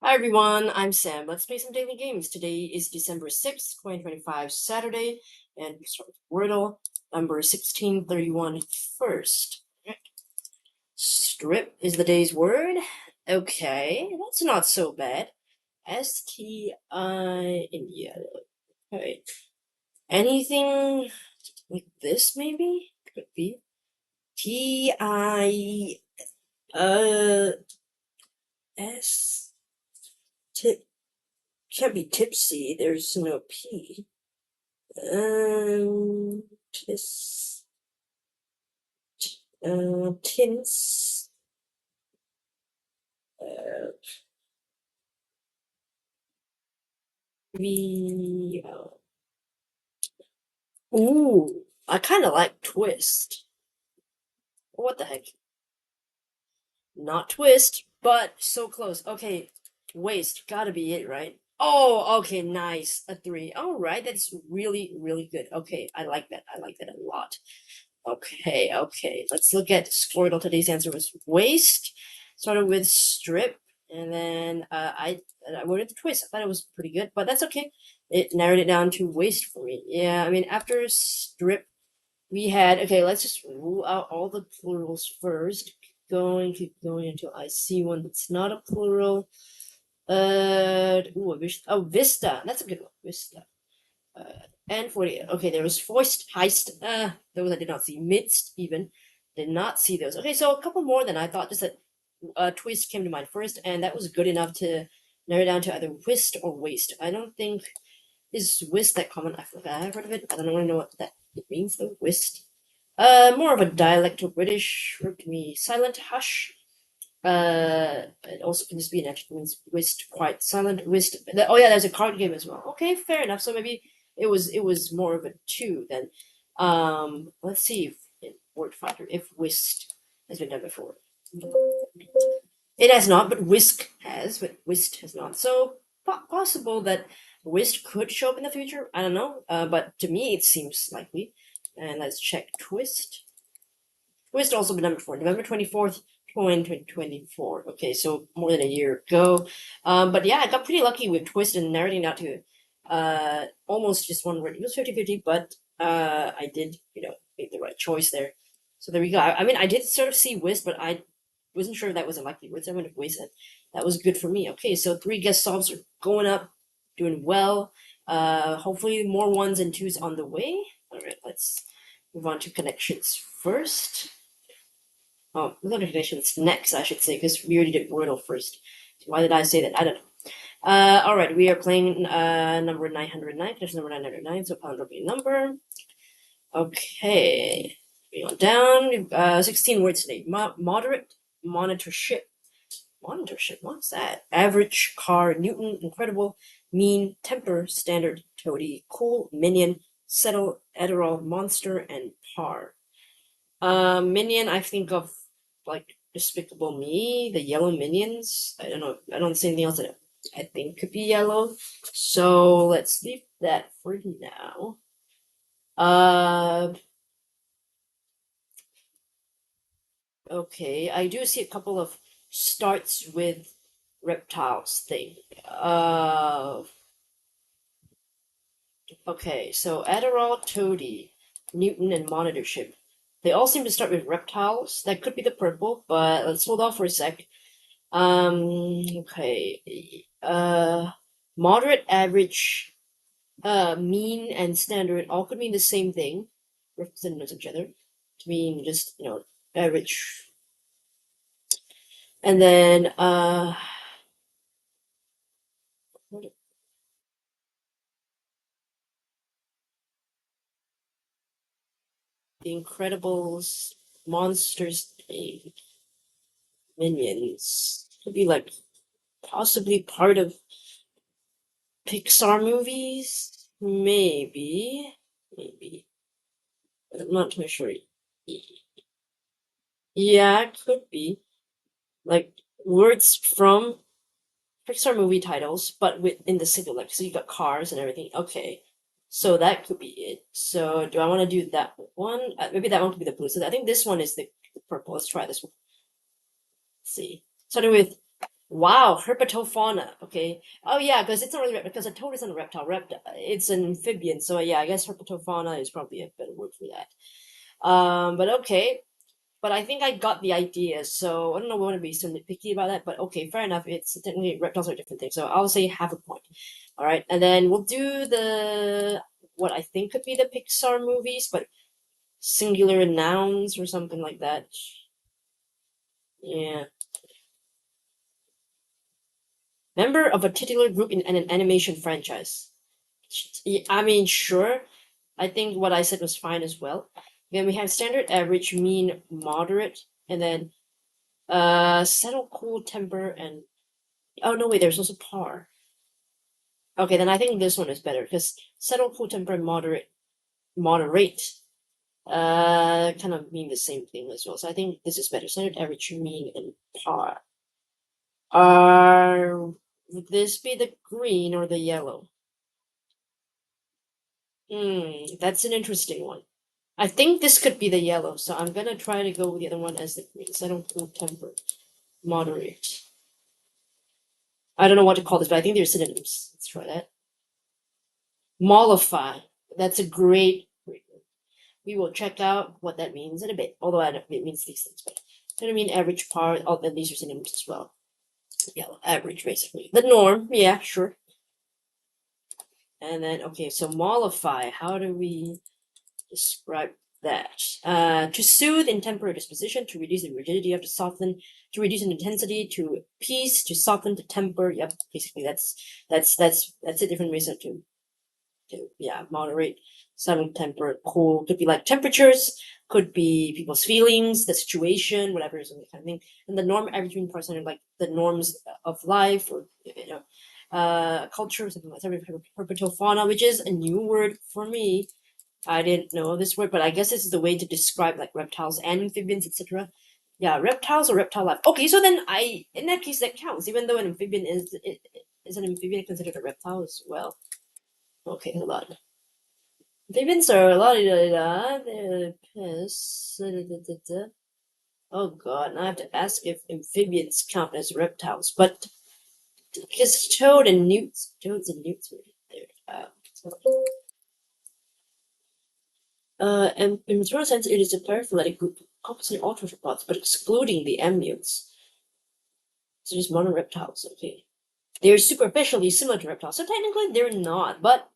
Hi everyone, I'm Sam. Let's play some daily games. Today is December 6th, 2025, Saturday, and we start with Wordle, number 1631 first. Strip is the day's word. Okay, that's not so bad. S-T-I, India. Okay. Anything like this, maybe? Could be. T-I, S, tip, can't be tipsy, there's no P. Tis, tints, we, ooh, I kind of like twist. What the heck? Not twist, but so close. Okay, waist, gotta be it, right? Oh, okay, nice. A 3. All right, that's really, really good. Okay, I like that. I like that a lot. Okay. Let's look at Squirtle. Today's answer was waist. Started with strip, and then I went with the twist. I thought it was pretty good, but that's okay. It narrowed it down to waist for me. Yeah, I mean after strip, we had okay. Let's just rule out all the plurals first. Keep going until I see one that's not a plural. Vista. That's a good one. Vista. And 48. Okay, there was foist, heist. Those I did not see. Midst, even. Did not see those. Okay, so a couple more than I thought. Just that twist came to mind first, and that was good enough to narrow down to either whist or waste. I don't think is whist that common. I forgot I've heard of it. I don't really know what that it means though. Whist. More of a dialect of British. Or can be silent hush. It also can just be an adjective, means whist, quiet, silent, whist. Oh yeah, there's a card game as well. Okay, fair enough. So maybe it was more of a 2 then. Let's see if in Word Finder if whist has been done before. It has not, but whisk has, but whist has not. So possible that whist could show up in the future. I don't know. But to me it seems likely. And let's check twist. Twist also been done before. November 24th, 2024. Okay, so more than a year ago. But yeah, I got pretty lucky with twist and narrowing down to almost just one word. It was 50-50, but I did, make the right choice there. So there we go. I mean, I did sort of see whist, but I wasn't sure if that was a likely word, so I went with whist, and that was good for me. Okay, so 3 guest solves are going up, doing well. Hopefully more 1s and 2s on the way. All right, let's move on to connections first. Oh, notifications next, I should say, because we already did Wordle first. Why did I say that? I don't know. Alright, we are playing number 909, condition number 909, so pound will be a number. Okay, moving on down, 16 words today. Moderate, monitorship. Monitorship, what's that? Average, car, Newton, incredible, mean, temper, standard, toady, cool, minion, settle, Adderall, monster, and par. Minion, I think of like Despicable Me, the yellow minions. I don't know. I don't see anything else that I think could be yellow. So let's leave that for now. Okay, I do see a couple of starts with reptiles thing. Okay, so Adderall, Toady, Newton, and Monitorship. They all seem to start with reptiles. That could be the purple, but let's hold off for a sec. Okay. Moderate, average, mean, and standard all could mean the same thing, representatives of each other. To mean just, average. And then, The Incredibles, Monsters, Minions. Could be like possibly part of Pixar movies? Maybe. But I'm not too sure. Yeah, it could be. Like words from Pixar movie titles, but in the single, like so you got cars and everything. Okay, so that could be it. So do I want to do that one? Maybe that one could be the blue. So I think this one is the purple. Let's try this one. Let's see. Started with Wow, herpetofauna. Okay. Oh yeah, because it's not really because a toad isn't a reptile. It's an amphibian. So yeah, I guess herpetofauna is probably a better word for that. But okay. But I think I got the idea. So I don't know. We want to be so nitpicky about that, but okay, fair enough. It's technically reptiles are a different thing. So I'll say half a point. All right, and then we'll do the what I think could be the Pixar movies, but singular nouns or something like that. Yeah. Member of a titular group in an animation franchise. I mean, sure. I think what I said was fine as well. Then we have standard, average, mean, moderate, and then settle, cool, temper, and oh no, wait, there's also par. Okay, then I think this one is better because settle, cool, temper, and moderate, kind of mean the same thing as well. So I think this is better. Standard, average, mean, and par. Would this be the green or the yellow? That's an interesting one. I think this could be the yellow, so I'm gonna try to go with the other one as the green. So I don't feel temper. Moderate. I don't know what to call this, but I think they're synonyms. Let's try that. Mollify. That's a great word. We will check out what that means in a bit. Although I don't, it means these things, but I don't mean average par. Oh, and these are synonyms as well. Yellow, average, basically. The norm, yeah, sure. And then okay, so mollify. How do we describe that? To soothe in temper or disposition, to reduce the rigidity of to soften, to reduce in intensity, to peace, to soften, to temper. Yep, basically that's a different reason to yeah, moderate, sudden temper, cool. Could be like temperatures, could be people's feelings, the situation, whatever, something kind of thing. And the norm, average mean person, like the norms of life or culture, something like that. Herpetofauna, which is a new word for me. I didn't know this word, but I guess this is the way to describe like reptiles and amphibians, etc. Yeah, reptiles or reptile life. Okay, so then in that case, that counts, even though an amphibian is an amphibian considered a reptile as well. Okay, hold on. Amphibians are a lot of they're piss. Oh god, now I have to ask if amphibians count as reptiles, but because toads and newts were there. And in material sense, it is a paraphyletic group encompassing all arthropods, but excluding the amniotes. So just monoreptiles, okay. They're superficially similar to reptiles, so technically they're not, but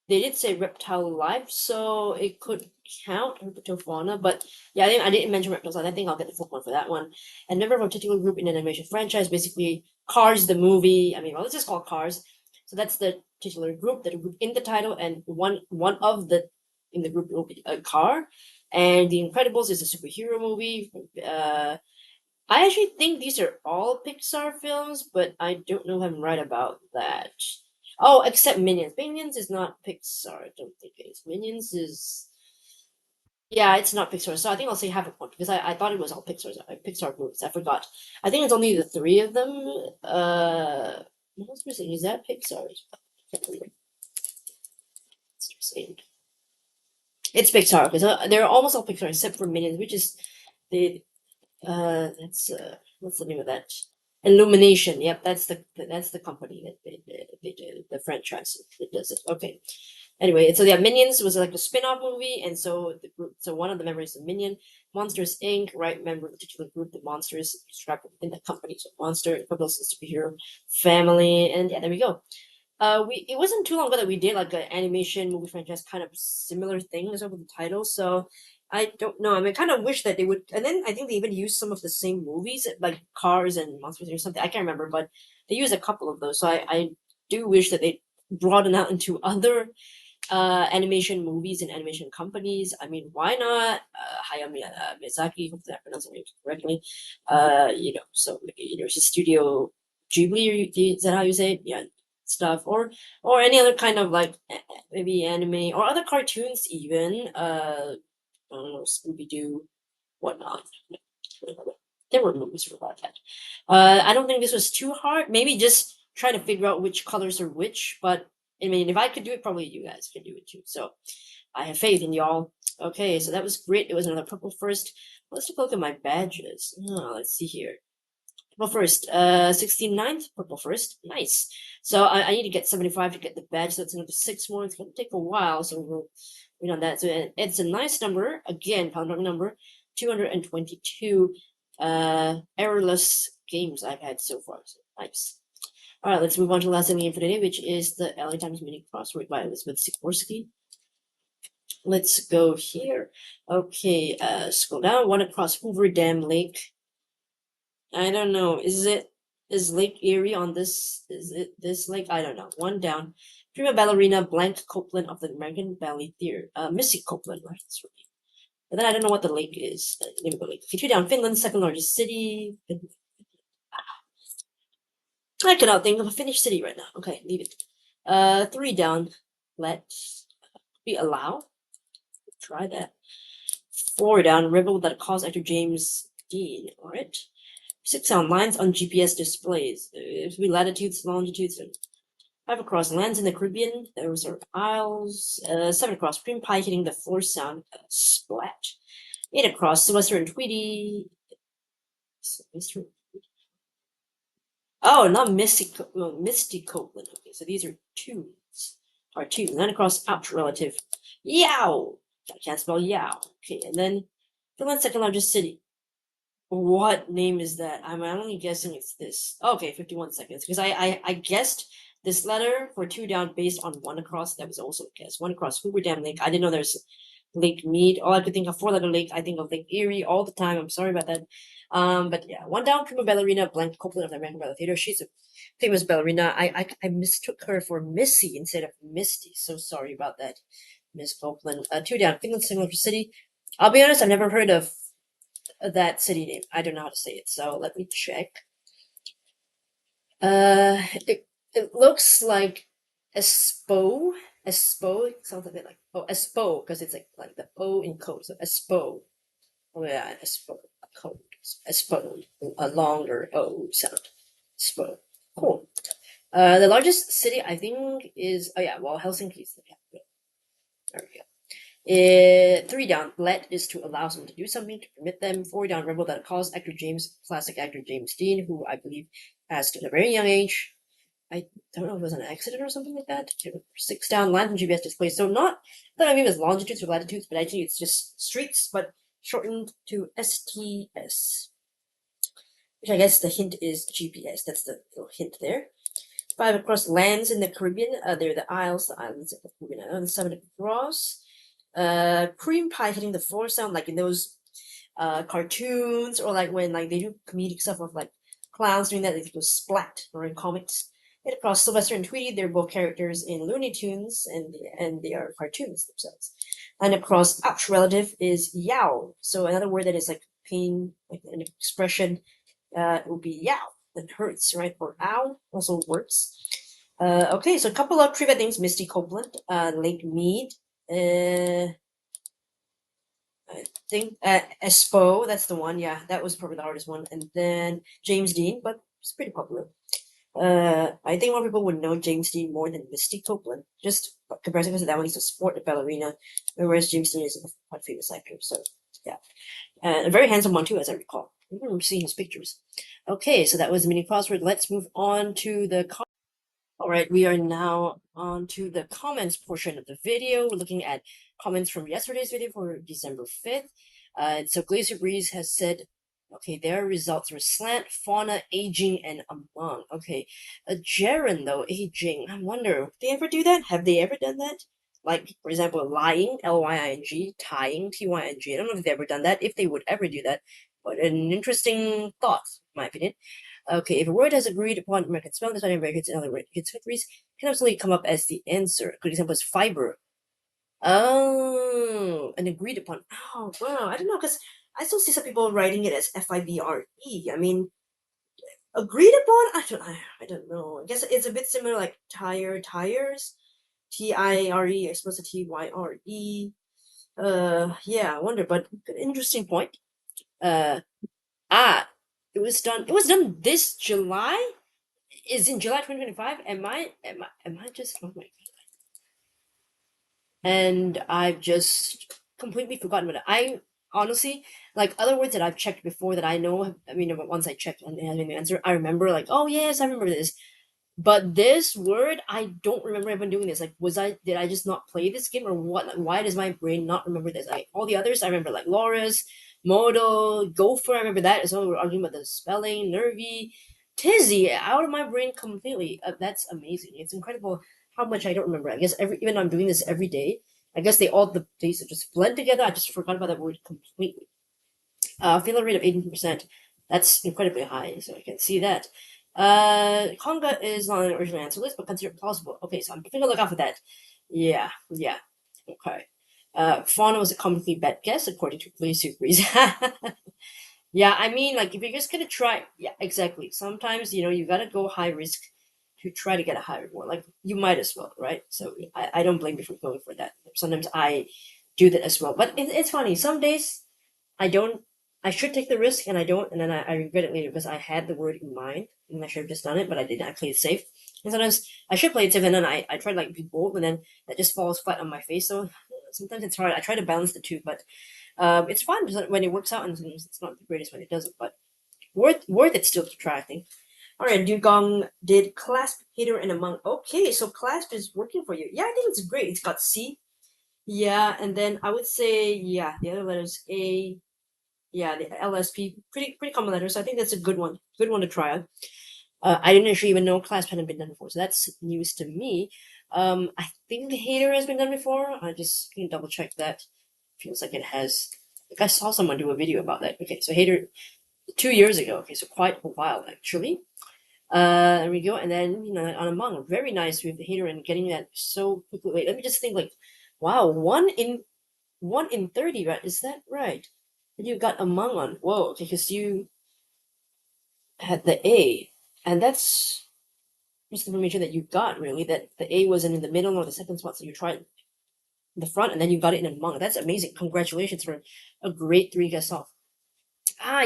they did say reptile life, so it could count herpetofauna. But yeah, I didn't mention reptiles. I think I'll get the full point for that one. And member of a particular group in an animation franchise, basically Cars the movie. I mean, well, let's just call it Cars. So that's the titular group, that group in the title, and one of the in the group will be a car. And The Incredibles is a superhero movie. I actually think these are all Pixar films, but I don't know if I'm right about that. Oh, except Minions. Minions is not Pixar. I don't think it is. Minions is yeah, it's not Pixar. So I think I'll say half a point because I thought it was all Pixar movies. I forgot. I think it's only the three of them. What was missing? Is that Pixar? It's Pixar because they're almost all Pixar except for Minions, which is the that's what's the name of that? Illumination. Yep, that's the company that they did the franchise that does it. Okay. Anyway, so yeah, Minions was like a spin-off movie, and so the group, so one of the members is a Minion. Monsters Inc. Right, member of the titular group, the monsters described in the company. So monster, equivalent to superhero family, and yeah, there we go. We it wasn't too long ago that we did like an animation movie franchise kind of similar things over the title. So I don't know. I mean, I kind of wish that they would. And then I think they even used some of the same movies, like Cars and Monsters or something. I can't remember, but they used a couple of those. So I do wish that they broaden out into other animation movies and animation companies. I mean, why not Hayao Miyazaki? Hopefully, I pronounced it correctly. So his studio Ghibli. Is that how you say it? Yeah, stuff or any other kind of like maybe anime or other cartoons even. I don't know, Scooby Doo, whatnot. There were movies for that. I don't think this was too hard. Maybe just trying to figure out which colors are which. But I mean, if I could do it, probably you guys can do it too. So I have faith in y'all. Okay, so that was great. It was another purple first. Let's take a look at my badges. Oh, let's see here. Purple first. 69th, purple first. Nice. So I need to get 75 to get the badge, so it's another 6 more. It's gonna take a while, so we'll wait on that. So it's a nice number. Again, pound number 222 errorless games I've had so far. So nice. Alright, let's move on to the last game for today, which is the LA Times Mini Crossword by Elizabeth Sikorsky. Let's go here. Okay, scroll down. One across Hoover Dam Lake. I don't know. Is Lake Erie on this? Is it this lake? I don't know. One down. Prima ballerina Blank Copeland of the American Ballet Theater. Missy Copeland, right? That's right. But then I don't know what the lake is. Name of the lake. Okay, two down. Finland's second largest city. I cannot think of a Finnish city right now. Okay, leave it. Three down. Let's be allow. Try that. Four down. Rebel that caused actor James Dean. All right. 6 down. Lines on GPS displays. It should be latitudes, longitudes, and 5 across. Lands in the Caribbean. Those are isles. 7 across. Cream pie hitting the floor sound. Splat. 8 across. Sylvester and Tweety. Sylvester. Oh, not Misty. Well, Misty Copeland. Okay, so these are twos. Or two. 9 across. Ouch. Relative. Yow. I can't spell yow. Okay, and then Finland's second largest city. What name is that? I'm only guessing it's this. Okay, 51 seconds. Because I guessed this letter for two down based on one across. That was also a guess. One across Hoover Dam Lake. I didn't know there's Lake Mead. All I could think of four-letter lake. I think of Lake Erie all the time. I'm sorry about that. But yeah, one down, prima ballerina Blank Copeland of the American Ballet Theater. She's a famous ballerina. I mistook her for Missy instead of Misty. So sorry about that, Miss Copeland. Two down, Finland Singapore City. I'll be honest, I've never heard of that city name. I don't know how to say it, so let me check. It looks like Espo. Espo. It sounds a bit like Espo because it's like the O in code. So Espo. Oh yeah, Espo code. Espo. A longer O sound. Espo. Cool. The largest city I think is Helsinki is the capital. There we go. Three down, let is to allow someone to do something, to permit them. Four down, rebel that caused classic actor James Dean, who I believe passed at a very young age. I don't know if it was an accident or something like that. Six down, land and GPS display. So not that I mean it's longitudes or latitudes, but actually it's just streets, but shortened to STS. Which I guess the hint is GPS. That's the little hint there. 5 across lands in the Caribbean. They're the isles, the islands of the Caribbean. And 7 across. Cream pie hitting the floor sound like in those cartoons or like when like they do comedic stuff of like clowns doing that, they go splat or in comics. Hit across Sylvester and Tweety, they're both characters in Looney Tunes and they are cartoons themselves. And across ouch relative is yow. So another word that is like pain, like an expression, it would be yow. That hurts, right? Or ow also works. Okay, so a couple of trivia things. Misty Copeland, Lake Mead, I think Espo, that's the one. Yeah, that was probably the hardest one. And then James Dean, but it's pretty popular. I think more people would know James Dean more than Misty Copeland, just comparison because that one is a sport ballerina, whereas James Dean is a quite famous actor. So yeah, and a very handsome one too, as I recall. I remember seeing his pictures. Okay, so that was the mini crossword. Let's move on to the. All right, we are now on to the comments portion of the video. We're looking at comments from yesterday's video for December 5th. So Glacier Breeze has said, okay, their results were slant, fauna, aging, and among. Okay, Jaren though, aging. I wonder, did they ever do that? Have they ever done that? Like, for example, lying, Lying, tying, Tying. I don't know if they've ever done that, if they would ever do that. But an interesting thought, in my opinion. Okay, if a word has agreed upon American spelling, despite Americans in other words, can absolutely come up as the answer. A good example is fiber. Oh, an agreed upon. Oh, wow. I don't know, because I still see some people writing it as Fibre. I mean, agreed upon? I don't know. I guess it's a bit similar like tires. Tire, I suppose a Tyre. Yeah, I wonder, but interesting point. Uh, it was done this July? Is in July 2025. Am I just oh my god. And I've just completely forgotten about it. honestly, like other words that I've checked before that I know, I mean, once I checked and it has been the answer, I remember like, oh yes, I remember this. But this word, I don't remember I've been doing this. Like, did I just not play this game or what? Like, why does my brain not remember this? Like, all the others, I remember like Loris, Modal, Gopher, I remember that as well. We were arguing about the spelling, Nervy, Tizzy, out of my brain completely. That's amazing. It's incredible how much I don't remember. I guess even though I'm doing this every day, I guess the days just blend together. I just forgot about that word completely. Failure rate of 18%. That's incredibly high, so I can see that. Conga is not an original answer list, but considered plausible. Okay, so I'm taking a look out for that. Yeah, yeah. Okay. Fauna was a comically bad guess, according to Police Agrees. Yeah, I mean, like, if you're just gonna try, yeah, exactly. Sometimes, you gotta go high risk to try to get a high reward. Like, you might as well, right? So I don't blame you for going for that. Sometimes I do that as well. But it's funny. Some days I don't. I should take the risk, and I don't, and then I regret it later because I had the word in mind, and I should have just done it, but I didn't. I played it safe. And sometimes I should play it safe, and then I try to like be bold, and then that just falls flat on my face. So sometimes it's hard. I try to balance the two, but it's fun when it works out, and it's not the greatest when it doesn't. But worth it still to try. I think. All right, Dugong did clasp, hater, and among. Okay, so clasp is working for you. Yeah, I think it's great. It's got C. Yeah, and then I would say yeah, the other letters A. Yeah, the LSP, pretty common letters. So I think that's a good one to try out. I didn't actually even know clasp hadn't been done before, so that's news to me. I think the hater has been done before. I just can double check that. Feels like it has. Like I saw someone do a video about that. Okay, so hater 2 years ago. Okay, so quite a while actually. There we go. And then on among, very nice with the hater and getting that so quickly. Wait, let me just think. Like, wow, 1 in 30, right? Is that right? And you got among on. Whoa, because you had the A, and that's just information that you got really. That the A wasn't in the middle or the second spot, so you tried the front, and then you got it in among. That's amazing. Congratulations for a great three guess off.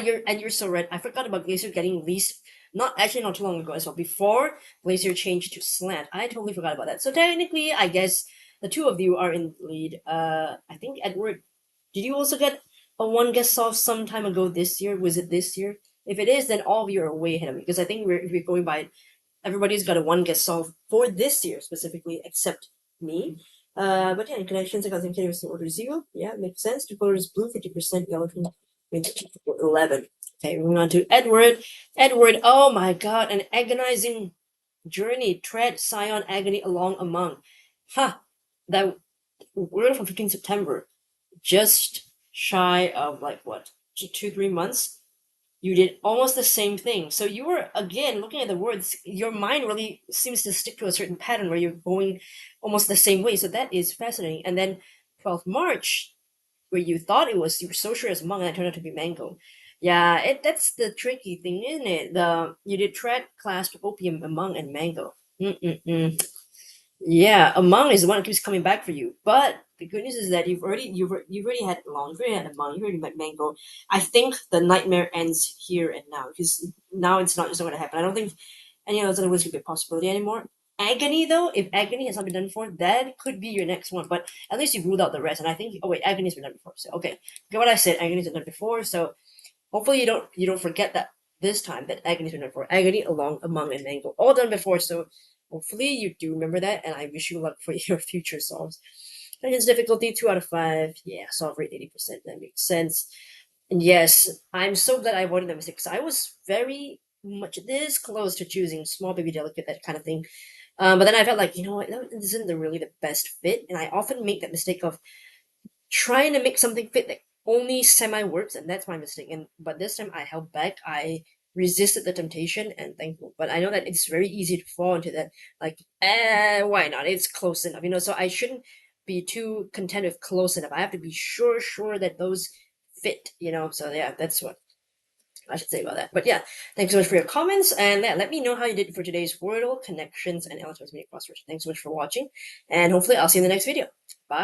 You're so right. I forgot about Glacier getting least. Not too long ago as well. Before Glacier changed to slant, I totally forgot about that. So technically, I guess the two of you are in the lead. I think Edward, did you also get a one guess off some time ago this year? Was it this year? If it is, then all of you are way ahead of me because I think if we're going by everybody's got a one guess solve for this year specifically, except me. But yeah, in connections, I got the indicator order 0. Yeah, makes sense. Two colors blue, 50% yellow, 11. Okay, moving on to Edward. Edward, oh my god, an agonizing journey. Tread Scion agony along among. Ha! That word from 15 September. Just shy of like what? 2-3 months? You did almost the same thing. So you were again looking at the words. Your mind really seems to stick to a certain pattern where you're going almost the same way. So that is fascinating. And then 12th March, where you thought you were so sure as mung, and it turned out to be mango. Yeah, that's the tricky thing, isn't it? You did tread, clasp, opium, among, and mango. Mm-mm-mm. Yeah, among is the one that keeps coming back for you. But the good news is that you've already had long, you've already had among, you've already met mango. I think the nightmare ends here and now because now it's not just going to happen. I don't think any of those other words could be a possibility anymore. Agony though, if agony has not been done before, that could be your next one. But at least you've ruled out the rest. And I think agony's been done before. So okay, get what I said. Agony's been done before. So hopefully you don't forget that this time that agony's been done before. Agony, along, among, and mango all done before. So hopefully you do remember that, and I wish you luck for your future solves. His difficulty 2 out of 5. Yeah, solve rate 80%. That makes sense. And yes, I'm so glad I avoided the mistake because I was very much this close to choosing small baby delicate, that kind of thing. But then I felt like, you know what, that isn't really the best fit, and I often make that mistake of trying to make something fit that only semi works, and that's my mistake. And but this time I held back. I resisted the temptation and thankful. But I know that it's very easy to fall into that. Like, why not? It's close enough, So I shouldn't be too content with close enough. I have to be sure that those fit. So yeah, that's what I should say about that. But yeah, thanks so much for your comments, and yeah, let me know how you did for today's Wordle connections and electronics media crossword. Thanks so much for watching, and hopefully I'll see you in the next video. Bye.